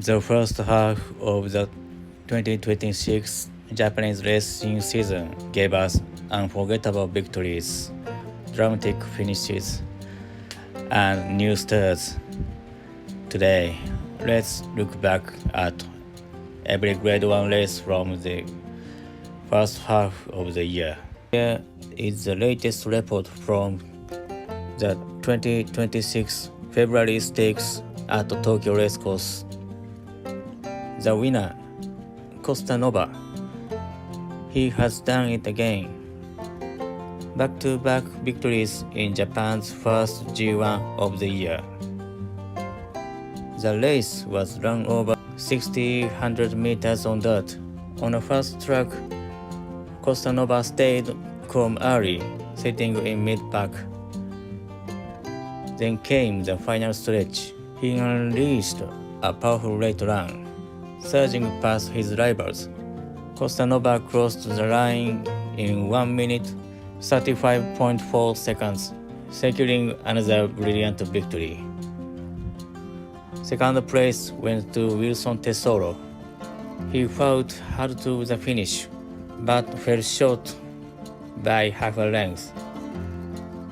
The first half of the 2026 Japanese racing season gave us unforgettable victories, dramatic finishes, and new starts. Today, let's look back at every Grade 1 race from the first half of the year. Here is the latest report from the 2026 February Stakes at Tokyo Racecourse. The winner, Costa Nova. He has done it again. Back-to-back victories in Japan's first G1 of the year. The race was run over 100 meters on dirt. On a fast track, Costa Nova stayed calm early, sitting in mid-pack. Then came the final stretch. He unleashed a powerful late run, surging past his rivals. Costa Nova crossed the line in 1 minute 35.4 seconds, securing another brilliant victory. Second place went to Wilson Tesoro. He fought hard to the finish, but fell short by half a length.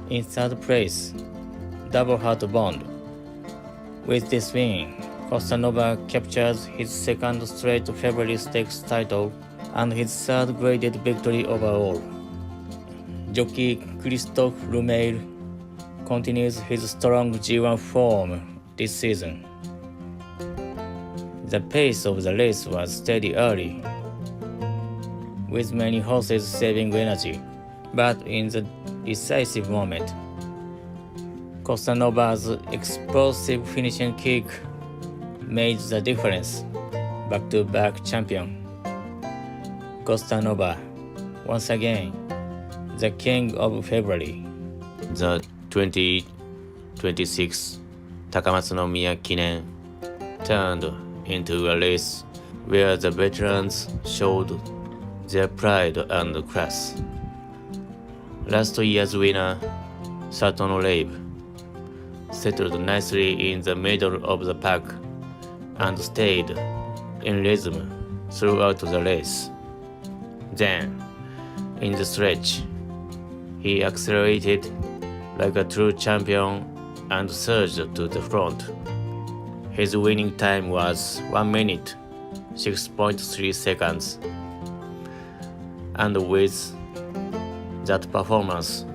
In third place, Double Heart Bond. With this win, Costa Nova captures his second straight February Stakes title and his third graded victory overall. Jockey Christophe Lumeil continues his strong G1 form this season. The pace of the race was steady early, with many horses saving energy, but in the decisive moment, Costa Nova's explosive finishing kick made the difference. Back-to-back champion, Costa Nova, once again, the king of February. The 2026 Takamatsu no Miya Kinen turned into a race where the veterans showed their pride and class. Last year's winner, Saturn Rabe, settled nicely in the middle of the pack and stayed in rhythm throughout the race. Then, in the stretch, he accelerated like a true champion and surged to the front. His winning time was 1 minute 6.3 seconds, and with that performance,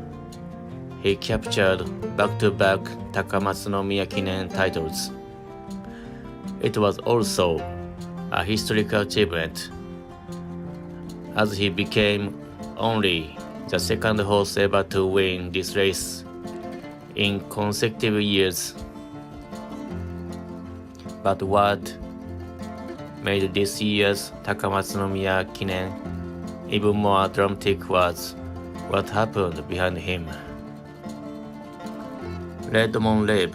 he captured back-to-back Takamatsu no Miya Kinen titles. It was also a historical achievement, as he became only the second horse ever to win this race in consecutive years. But what made this year's Takamatsu no Miya Kinen even more dramatic was what happened behind him. Redmond Rabe,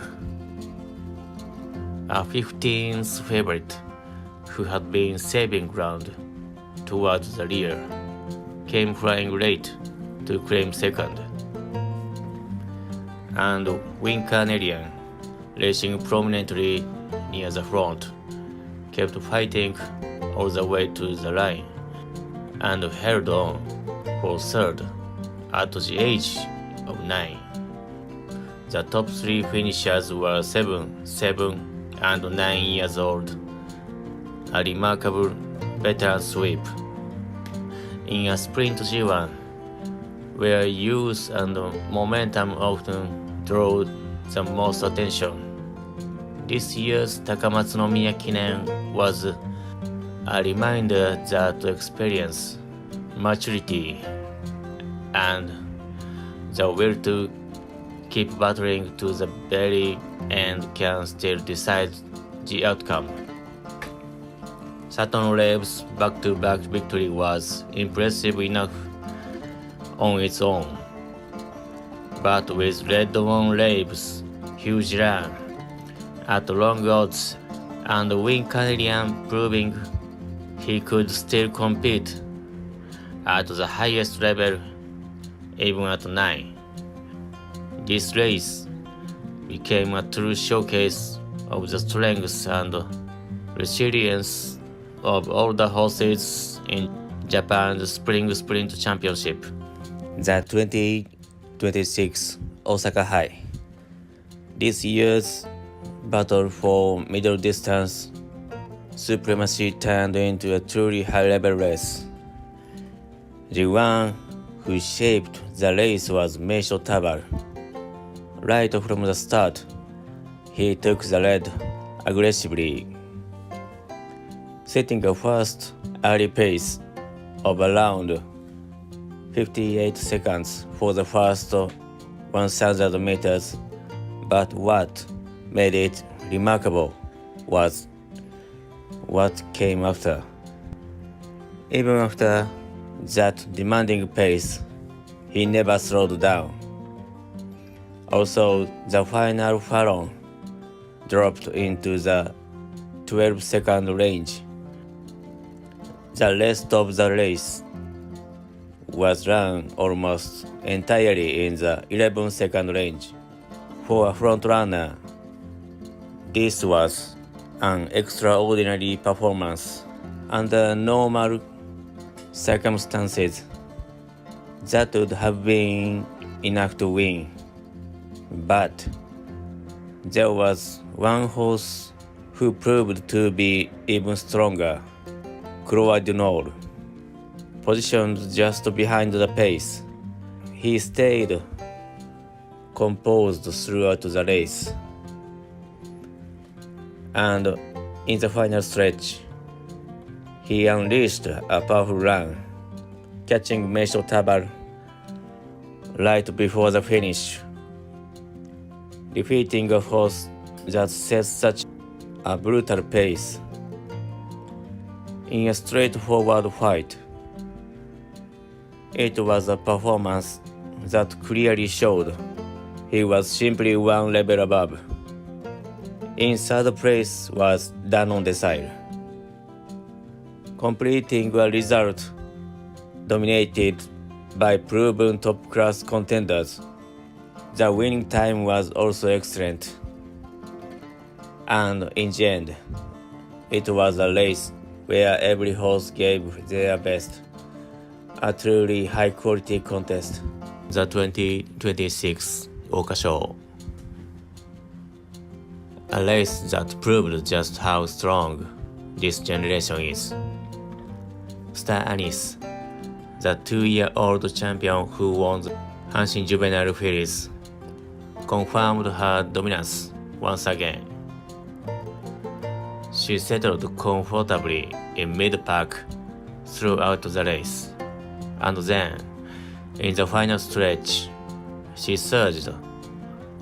a 15th favorite who had been saving ground towards the rear, came flying late to claim second. And Win Canadian, racing prominently near the front, kept fighting all the way to the line and held on for third at the age of 9. The top 3 finishers were 7, 7, and 9 years old, a remarkable veteran sweep. In a sprint G1, where youth and momentum often draw the most attention, this year's Takamatsu no Miya Kinen was a reminder that experience, maturity, and the will to keep battling to the very end can still decide the outcome. Saturn Rabe's back-to-back victory was impressive enough on its own, but with Redmond Rabe's huge run at long odds and Win Canadian proving he could still compete at the highest level even at 9, this race became a true showcase of the strength and resilience of all the horses in Japan's Spring Sprint Championship. The 2026 Osaka High. This year's battle for middle distance supremacy turned into a truly high-level race. The one who shaped the race was Meisho Tabar. Right from the start, he took the lead aggressively, setting a fast early pace of around 58 seconds for the first 1,000 meters, but what made it remarkable was what came after. Even after that demanding pace, he never slowed down. Also, the final furlong dropped into the 12-second range. The rest of the race was run almost entirely in the 11-second range. For a frontrunner, this was an extraordinary performance. Under normal circumstances, that would have been enough to win. But there was one horse who proved to be even stronger, Croix du Nord. Positioned just behind the pace, he stayed composed throughout the race. And in the final stretch, he unleashed a powerful run, catching Meisho Tabar right before the finish, defeating a horse that set such a brutal pace. In a straightforward fight, it was a performance that clearly showed he was simply one level above. In third place was Danon Desire, completing a result dominated by proven top-class contenders. The winning time was also excellent, and in the end, it was a race where every horse gave their best, a truly high-quality contest. The 2026 Oka Show. A race that proved just how strong this generation is. Star Anise, the 2-year-old champion who won the Hanshin Juvenile Fillies, confirmed her dominance once again. She settled comfortably in mid-pack throughout the race, and then, in the final stretch, she surged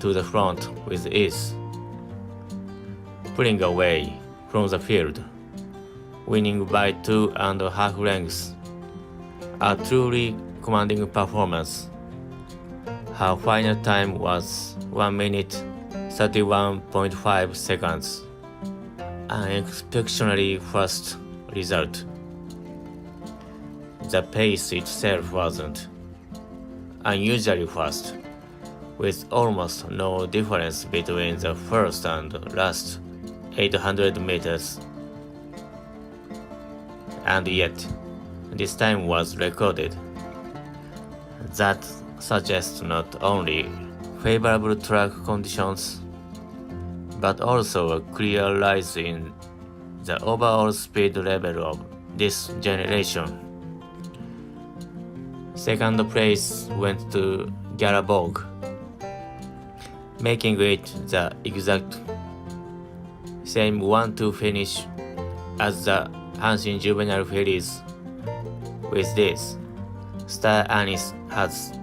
to the front with ease, pulling away from the field, winning by 2.5 lengths. A truly commanding performance. Her final time was 1 minute 31.5 seconds, an exceptionally fast result. The pace itself wasn't unusually fast, with almost no difference between the first and last 800 meters. And yet, this time was recorded. That suggests not only favorable track conditions, but also a clear rise in the overall speed level of this generation. Second place went to Galaborg, making it the exact same 1-2 finish as the Hanshin Juvenile Fillies. With this, Star Anise has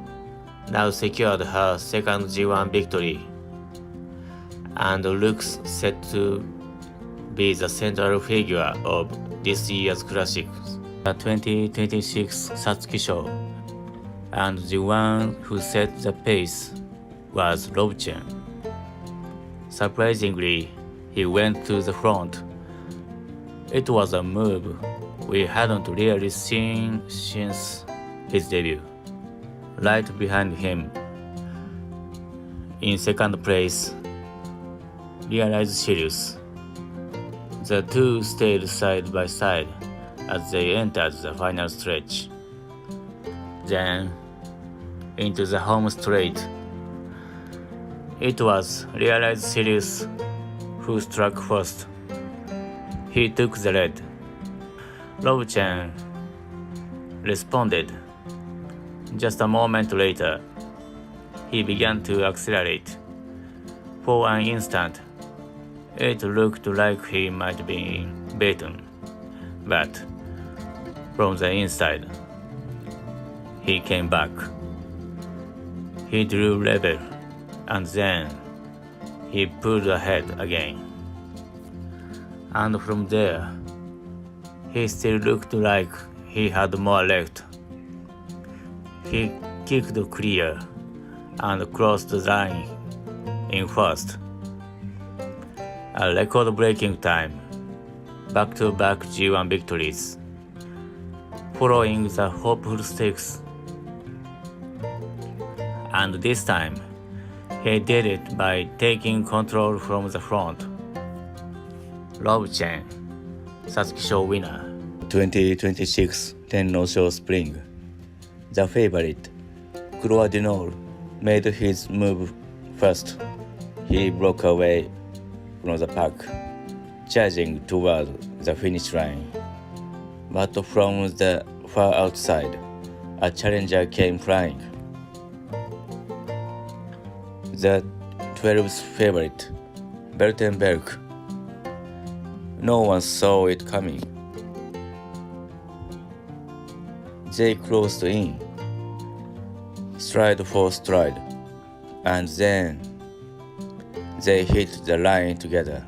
now secured her second G1 victory and looks set to be the central figure of this year's classic. The 2026 Satsuki Show, and the one who set the pace was Rob Chen. Surprisingly, he went to the front. It was a move we hadn't really seen since his debut. Right behind him, in second place, Realize Sirius, The two stayed side by side as they entered the final stretch. Then, into the home straight. It was Realized Sirius who struck first. He took the lead. Rob Chen responded. Just a moment later, he began to accelerate. For an instant, it looked like he might be beaten, but from the inside, he came back. He drew level, and then he pulled ahead again. And from there, he still looked like he had more left. He kicked clear and crossed the line in first. A record-breaking time, back-to-back G1 victories, following the hopeful stakes. And this time, he did it by taking control from the front. Rob Chen, Satsuki Show winner. 2026 Tenno Show Spring. The favorite, Croix du Nord, made his move first. He broke away from the pack, charging toward the finish line. But from the far outside, a challenger came flying. The 12th favorite, Beltenberg. No one saw it coming. They closed in, stride for stride, and then they hit the line together.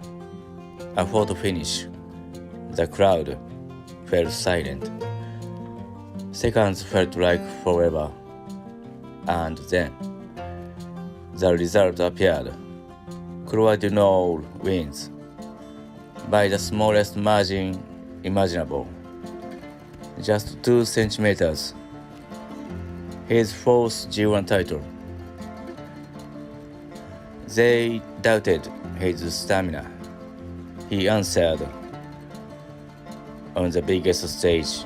A photo finish. The crowd fell silent. Seconds felt like forever, and then the result appeared. Croix du Nord wins by the smallest margin imaginable, just 2 centimeters. His fourth G1 title. They doubted his stamina. He answered on the biggest stage.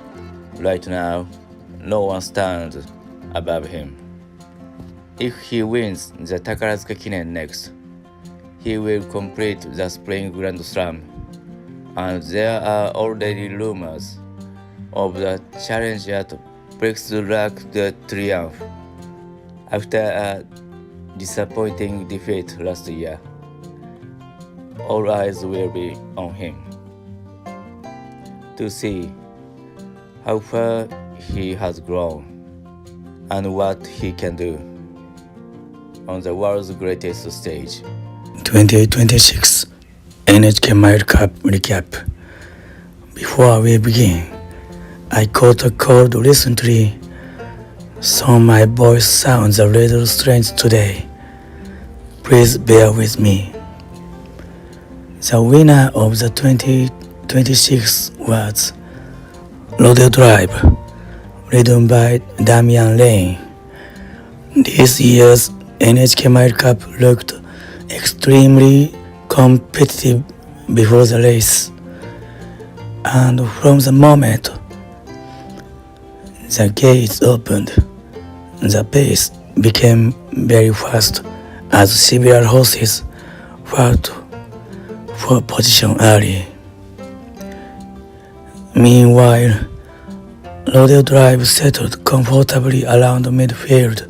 Right now, no one stands above him. If he wins the Takarazuka Kinen next, he will complete the Spring Grand Slam, and there are already rumors of the challenge at Prix du Lac de Triomphe after a disappointing defeat last year. All eyes will be on him to see how far he has grown and what he can do on the world's greatest stage. 2026 NHK Mile Cup recap. Before we begin, I caught a cold recently, so my voice sounds a little strange today. Please bear with me. The winner of the 2026 was Rodeo Drive, ridden by Damian Lane. This year's NHK Mile Cup looked extremely competitive before the race, and from the moment the gates opened, the pace became very fast as several horses fought for position early. Meanwhile, Rodeo Drive settled comfortably around midfield,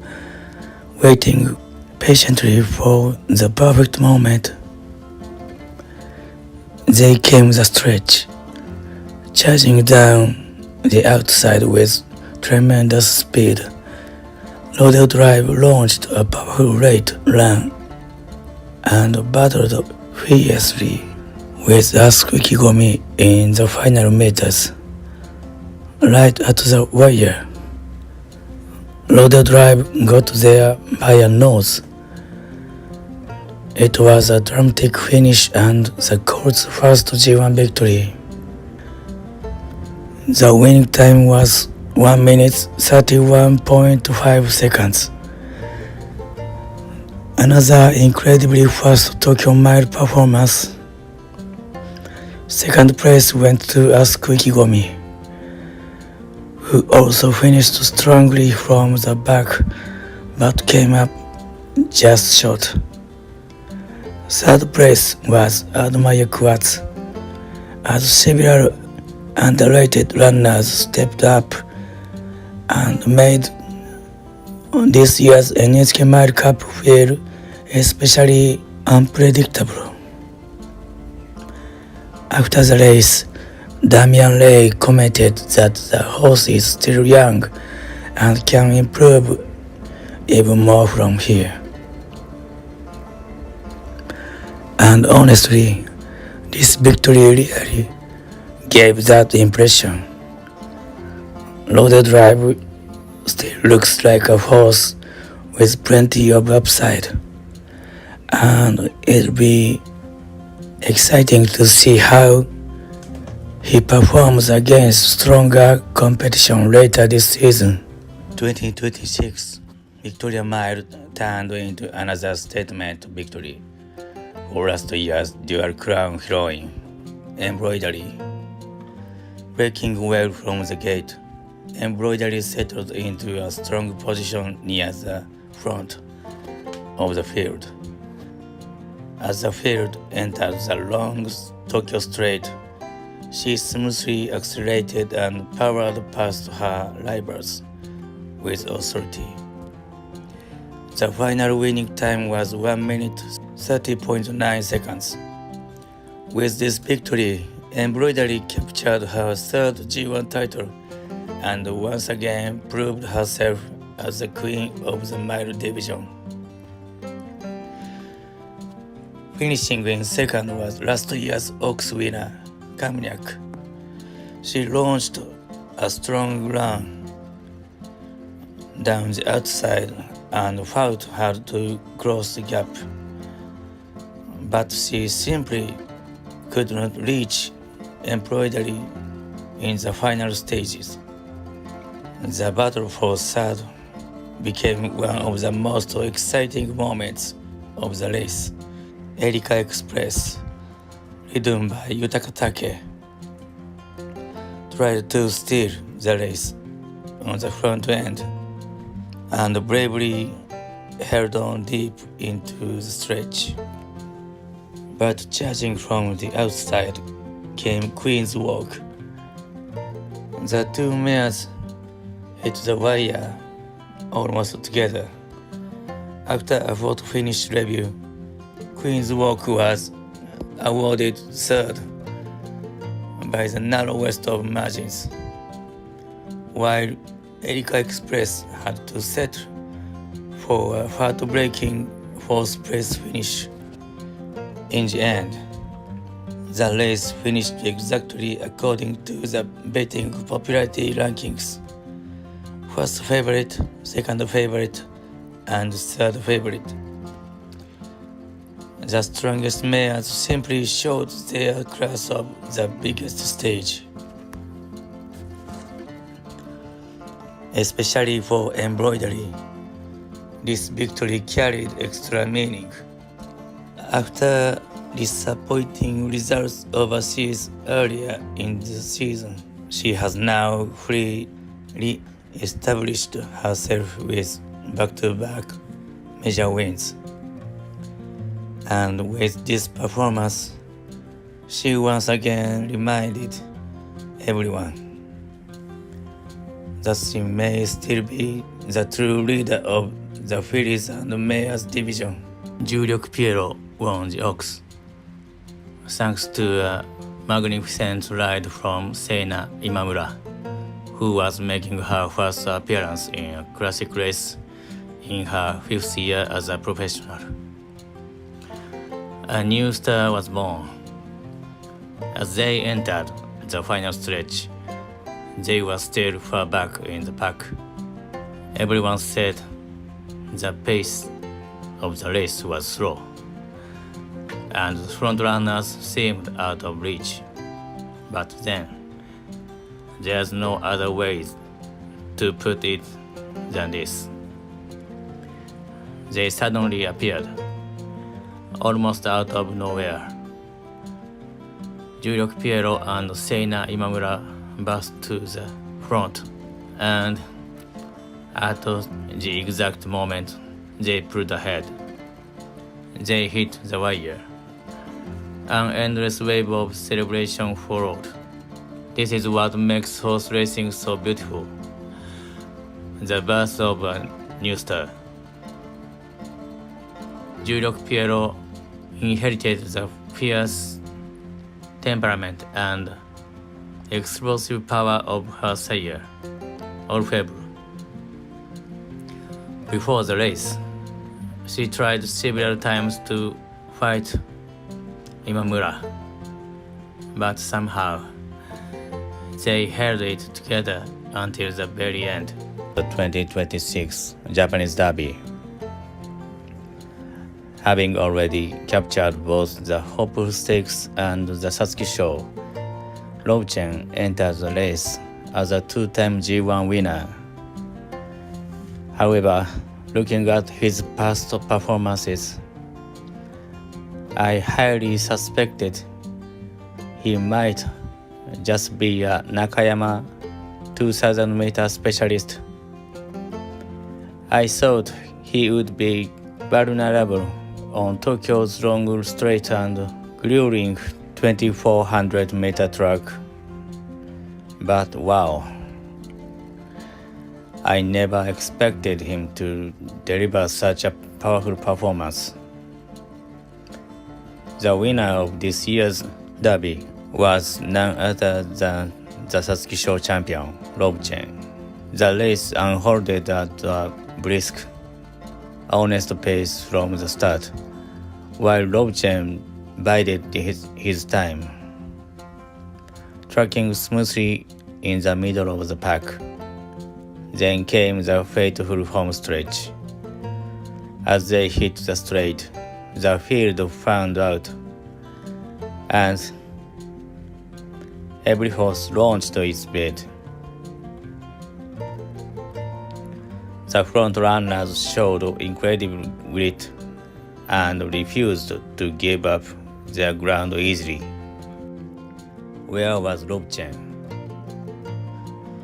waiting patiently for the perfect moment. They came the stretch, charging down the outside with tremendous speed. Rodeo Drive launched a powerful late run and battled fiercely with Asuki Gomi in the final meters. Right at the wire, Rodeo Drive got there by a nose. It was a dramatic finish and the Colts' first G1 victory. The winning time was 1 minute 31.5 seconds. Another incredibly fast Tokyo Mile performance. Second place went to Asuku Ikigomi, who also finished strongly from the back but came up just short. Third place was Admire Quartz, as several underrated runners stepped up and made this year's NHK Mile Cup feel especially unpredictable. After the race, Damian Ray commented that the horse is still young and can improve even more from here. And honestly, this victory really gave that impression. Loaded Drive still looks like a horse with plenty of upside, and it'll be exciting to see how he performs against stronger competition later this season. 2026 Victoria Mile turned into another statement victory for last year's dual crown heroine, Embroidery. Breaking well from the gate, Embroidery settled into a strong position near the front of the field. As the field entered the long Tokyo Straight, she smoothly accelerated and powered past her rivals with authority. The final winning time was 1 minute 30.9 seconds. With this victory, Embroidery captured her third G1 title and once again proved herself as the queen of the mile division. Finishing in second was last year's Oaks winner, Kamniak. She launched a strong run down the outside and fought hard to cross the gap, but she simply could not reach Embroidery in the final stages. The battle for third became one of the most exciting moments of the race. Erika Express, ridden by Yutaka Take, tried to steal the race on the front end and bravely held on deep into the stretch. But charging from the outside came Queen's Walk. The two mares hit the wire almost together. After a photo-finish review, Queen's Walk was awarded third by the narrowest of margins, while Erika Express had to settle for a heartbreaking fourth place finish. In the end, the race finished exactly according to the betting popularity rankings. First favorite, second favorite, and third favorite. The strongest mares simply showed their class of the biggest stage. Especially for Embroidery, this victory carried extra meaning. After disappointing results overseas earlier in the season, she has now fully re-established herself with back-to-back major wins. And with this performance, she once again reminded everyone that she may still be the true leader of the fillies and mares division. Juliok Piero won the Oaks, thanks to a magnificent ride from Seina Imamura, who was making her first appearance in a classic race in her fifth year as a professional. A new star was born. As they entered the final stretch, they were still far back in the pack. Everyone said the pace of the race was slow, and the front runners seemed out of reach. But then, there's no other way to put it than this. They suddenly appeared, almost out of nowhere. Jurok Piero and Seina Imamura burst to the front, and at the exact moment they pulled ahead, they hit the wire. An endless wave of celebration followed. This is what makes horse racing so beautiful. The birth of a new star. Jurok Piero inherited the fierce temperament and explosive power of her sire, Orfebre. Before the race, she tried several times to fight Imamura, but somehow they held it together until the very end. The 2026 Japanese Derby. Having already captured both the Hopeful Stakes and the Satsuki Show, Lobchen entered the race as a two-time G1 winner. However, looking at his past performances, I highly suspected he might just be a Nakayama 2000-meter specialist. I thought he would be vulnerable on Tokyo's long straight and grueling 2400-meter track. But wow, I never expected him to deliver such a powerful performance. The winner of this year's Derby was none other than the Satsuki Show champion, Lobchen. The race unfolded at a brisk, honest pace from the start, while Lobchen bided his time, tracking smoothly in the middle of the pack. Then came the fateful home stretch. As they hit the straight, the field found out, and every horse launched to its bed. The front runners showed incredible grit and refused to give up their ground easily. Where was Lobchen?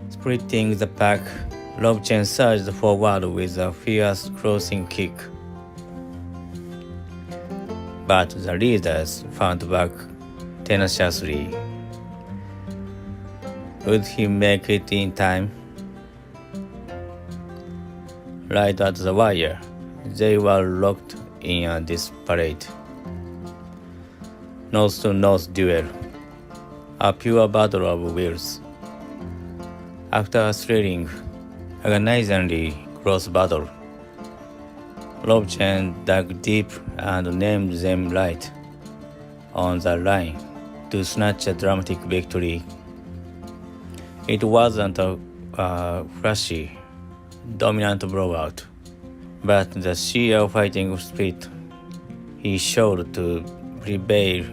Splitting the pack, Lobchen surged forward with a fierce crossing kick. But the leaders found back tenaciously. Would he make it in time? Right at the wire, they were locked in a disparate nose-to-nose duel, a pure battle of wills. After a thrilling, agonizingly close battle, Lobchen dug deep and named them right on the line to snatch a dramatic victory. It wasn't a flashy, dominant blowout, but the sheer fighting spirit he showed to prevail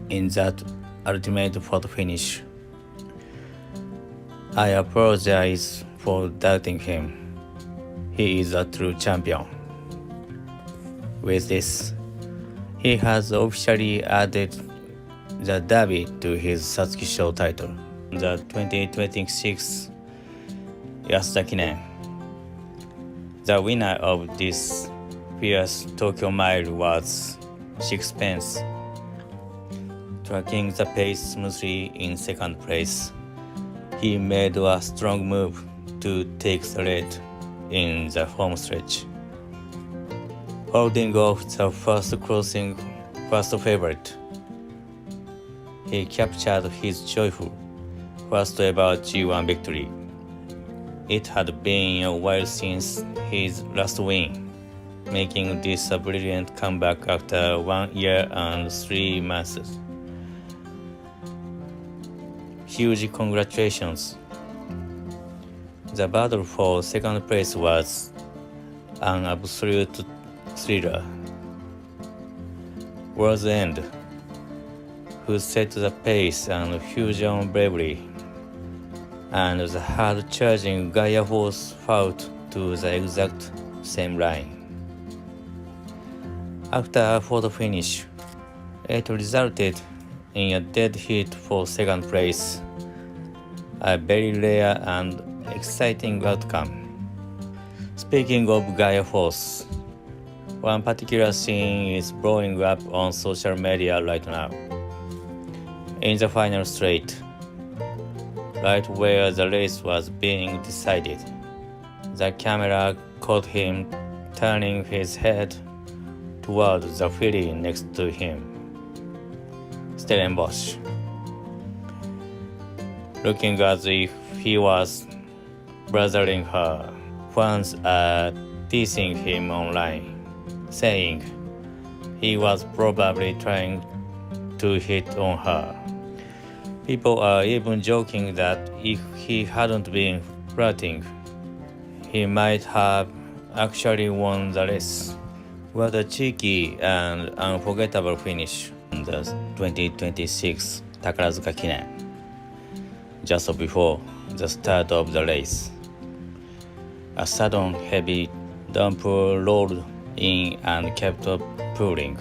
in that ultimate photo finish. I apologize for doubting him. He is a true champion. With this, he has officially added the Derby to his Satsuki Show title. The 2026 Yasuda Kinen. The winner of this fierce Tokyo Mile was Sixpence, tracking the pace smoothly in second place. He made a strong move to take the lead in the home stretch, holding off the first crossing first favorite. He captured his joyful first ever G1 victory. It had been a while since his last win, making this a brilliant comeback after 1 year and 3 months. Huge congratulations. The battle for second place was an absolute thriller. World's End, who set the pace and fusion bravery, and the hard-charging Gaia horse fought to the exact same line. After a photo finish, it resulted in a dead heat for second place, a very rare and exciting outcome. Speaking of Gaia Force, one particular scene is blowing up on social media right now. In the final straight, right where the race was being decided, the camera caught him turning his head toward the filly next to him, Stellenbosch, looking as if he was bothering her. Fans are teasing him online, saying he was probably trying to hit on her. People are even joking that if he hadn't been flirting, he might have actually won the race. What a cheeky and unforgettable finish in the 2026 Takarazuka Kinen, just before the start of the race. A sudden heavy downpour rolled in and kept pouring.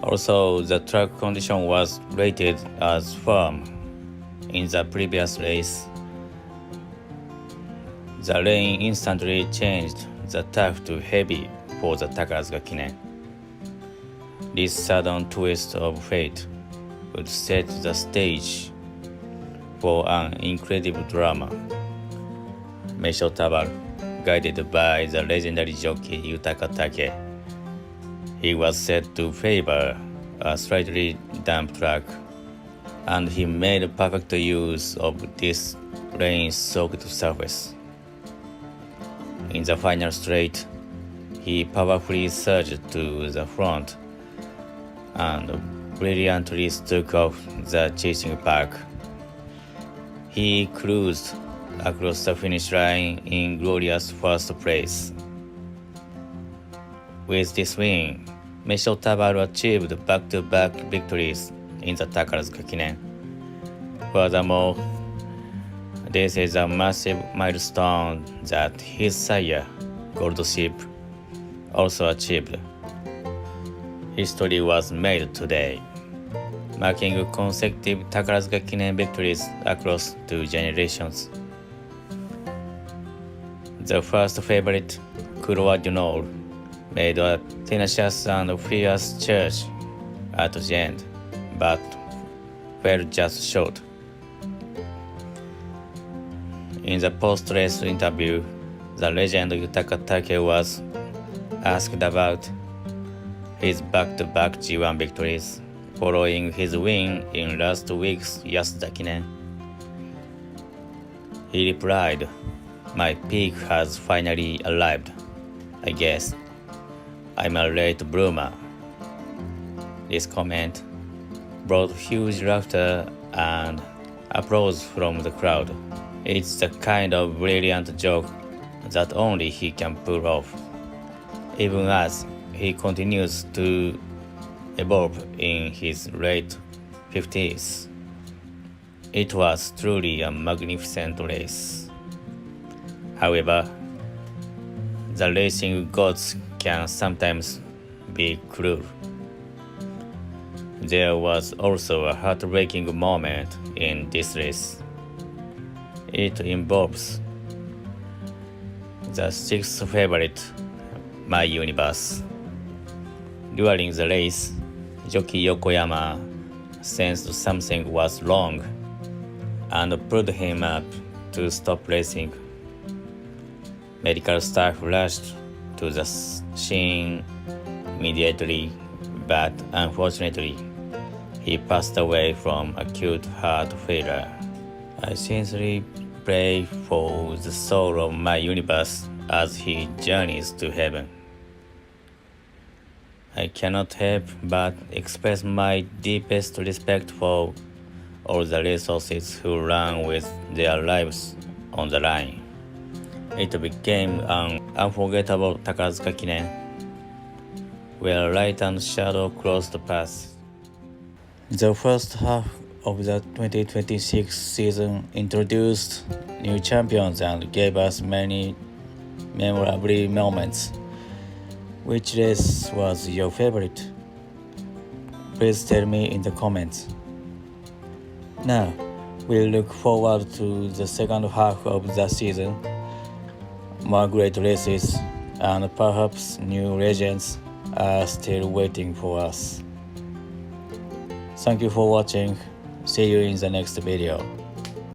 Also, the track condition was rated as firm in the previous race. The rain instantly changed the track to heavy for the Takarazuka Kinen. This sudden twist of fate would set the stage for an incredible drama. Meisho Tabar, guided by the legendary jockey Yutaka Take, he was set to favor a slightly damp track, and he made perfect use of this rain-soaked surface. In the final straight, he powerfully surged to the front and brilliantly struck off the chasing pack. He cruised across the finish line in glorious first place. With this win, Meisho Tabaru achieved back-to-back victories in the Takarazuka Kinen. Furthermore, this is a massive milestone that his sire, Gold Ship, also achieved. History was made today, marking consecutive Takarazuka Kinen victories across 2 generations. The first favorite, Kurowa du Nord, made a tenacious and fierce charge at the end, but fell just short. In the post-race interview, the legend Yutaka Take was asked about his back-to-back G1 victories following his win in last week's Yasuda Kinen. He replied, "My peak has finally arrived. I guess I'm a late bloomer." This comment brought huge laughter and applause from the crowd. It's the kind of brilliant joke that only he can pull off, even as he continues to evolve in his late 50s. It was truly a magnificent race. However, the racing gods can sometimes be cruel. There was also a heartbreaking moment in this race. It involves the 6th favorite, My Universe. During the race, jockey Yokoyama sensed something was wrong and pulled him up to stop racing. Medical staff rushed to the scene immediately, but unfortunately, he passed away from acute heart failure. I sincerely pray for the soul of My Universe as he journeys to heaven. I cannot help but express my deepest respect for all the racehorses who ran with their lives on the line. It became an unforgettable Takarazuka Kinen, where light and shadow crossed paths. The first half of the 2026 season introduced new champions and gave us many memorable moments. Which race was your favorite? please tell me in the comments. Now, we look forward to the second half of the season. More great races and perhaps new legends are still waiting for us. Thank you for watching. See you in the next video.